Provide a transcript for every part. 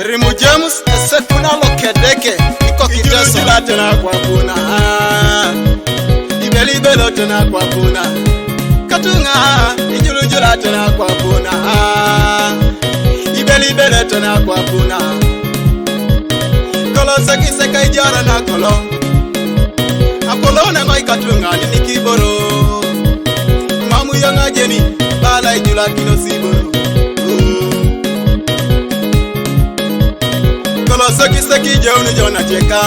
Rimu James esekuna lokedeke iko kiteso tena kwa kuna ibeli belo tena kwa kuna katunga ijulujula tena kwa kuna ibeli belo tena kwa kuna kolo seka ijara na kolo apolo na ngoi katunga ni kiboro mamu yanga jeni bala ijula kino siboro Seki jeuni jona cheka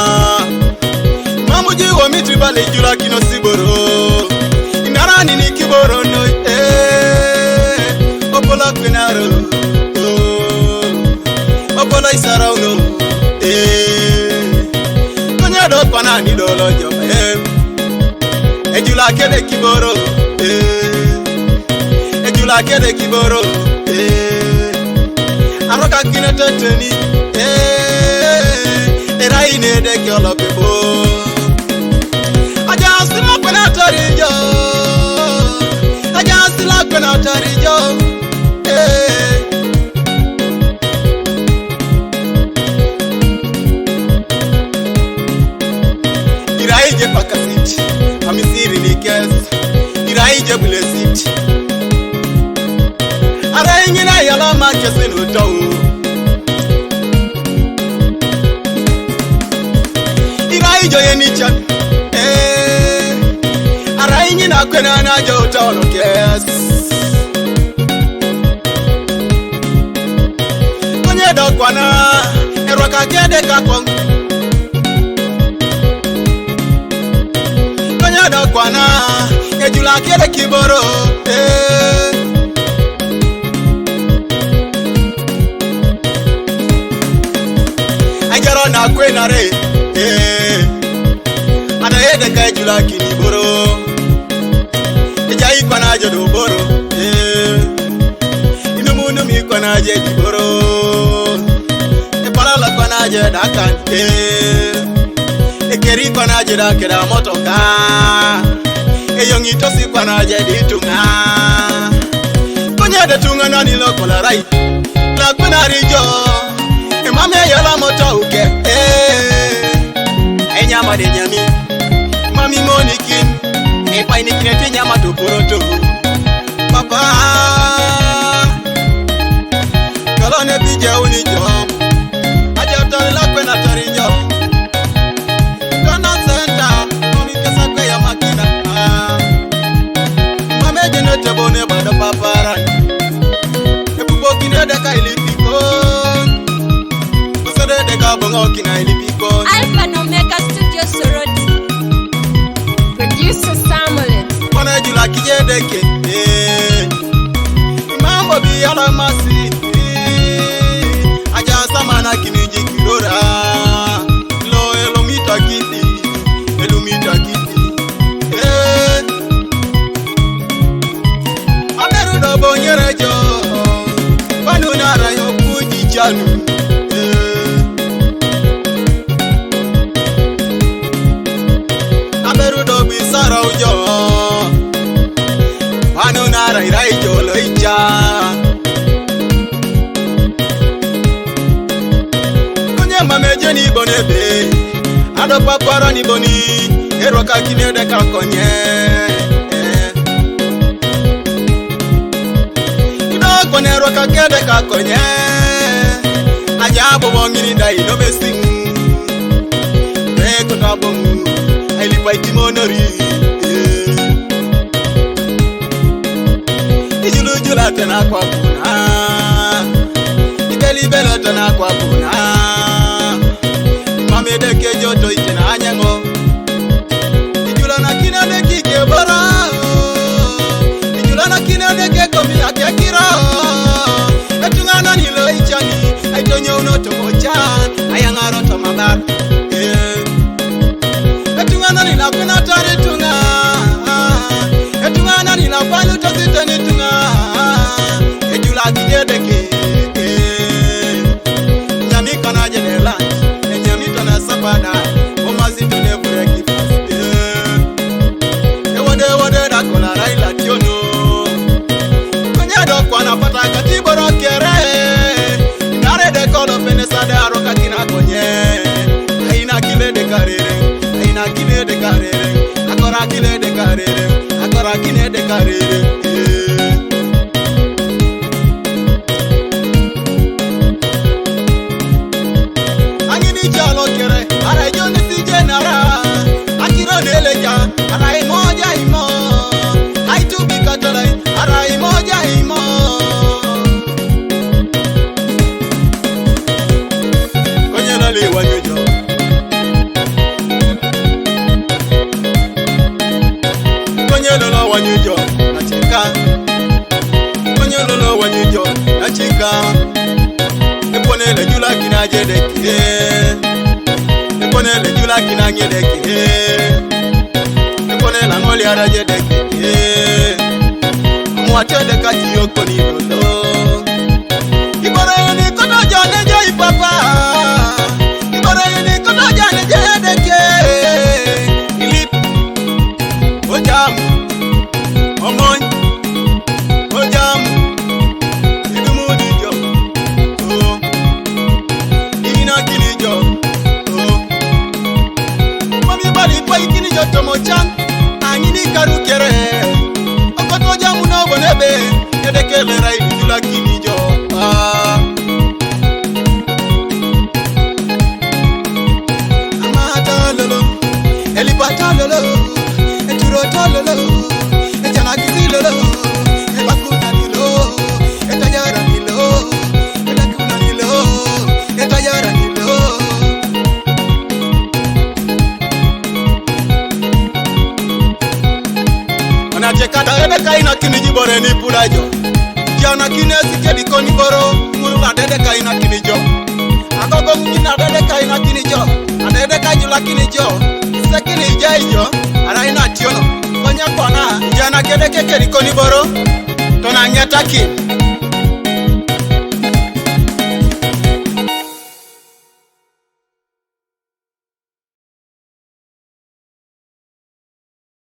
mamu jiwa mitri bale jula kino siboro inarani ni kiboro no opola kwenaro opola isarau no konya do pana ni dolo jo ejula kede kiboro ejula kede kiboro aroka kina teteni Eraine de kyolo bebo Ajasila kwena tarijo Ajasila kwena tarijo Iraije pakasiti Amisiri ni kes Iraije bulesiti Araingi na yalama kesinu tau Ijo yenicha arainyi na kwena na jota olokes konye dokwana eroka kede kakon konye dokwana ejula kede kiboro ajaro na kwena re Ana yede kai jula kini boro Ejai kwa na jodo boro Inumunu mi kwa na je di boro Epalala kwa na je dakan Ekeri kwa na je dakeda motoka Eyongitosi kwa na je di tunga Konye de tunga na nilo kola rai La kwa na rijo Emame yola moto uke Enyama de nyami Mami monikin Epa inikinete nyama to poroto Papa Kalone pija unijo Aja utari lakwe na tarijo Kona senta Mami kesa kwe ya makina Mame jenete bone bada paparan Epupo kine deka ilipiko Kusode deka bongo kina ilipiko Alpha and Omega Studio Soroti Producer Samuel Kona jula kijedeke Mambo biyala masi Aja samana kiniji kirora Lo elomita kiti Elomita kiti Aberu do bonyerejo Panu nara yokuji chanu Sara ujo Panu nara iraijo loicha Kunye mameje ni bonebe Ado papara ni boni Eroka kinede kakonye Idoko neroka kede kakonye Ajabu wongini da inobe sing Eko tabomu Elipa itimonori Ijulujula tena kwa kuna Ibeli belo tena kwa kuna Mamedeke joto itena anyango Ijula na kina deki kebara Ijula na kina deke komi ake kira Etungana nilo ichani Aitonye unoto mochan Ayangaro tomabar Etungana nila kuna tari tunga Etungana nila palu tozite ni tunga Ejula kijedeke Nyami kana jene lunch Nyami tona sapada karere. Angini jalo kere, ara joni si jenara. Akiro neleja, ara imoja imo. Aitu bikatolai, ara imoja imo. Konyela liwa nyujo. Konyelo wanyujo na chika. Konyelo wanyujo na chika. Eponele jula kina jedeke. Eponele jula kina jedeke. Eponele ngoli ara jedeke. Mwatede kati yoko ni lolo. Ibore ni kono jane jai papa. Ibore ni kono jane jedeke. Ilip ojamu. Omoy, ojam, idumudijo, oh, ina kinijo, oh. Mami bali pa ikinijo tomochan, anini karukere. Okoto jamu no bonebe, yedekele rai jula kinijo, ah. Amata lolo, elipata lolo, eturoto lolo. Lolo, ebakuna nilo, etayara nilo, elakuna nilo, etayara nilo. Anachekata dede ina kinijibore ni pulajo. Jana kinesi kedi koni boro, mulula dede ina kinijo. Agogo mkina dede ina kinijo, adede jula kinijo. Sekini jaijo, ara ina tiono. Konya kona, jana kede kedi koni boro, tona nyataki.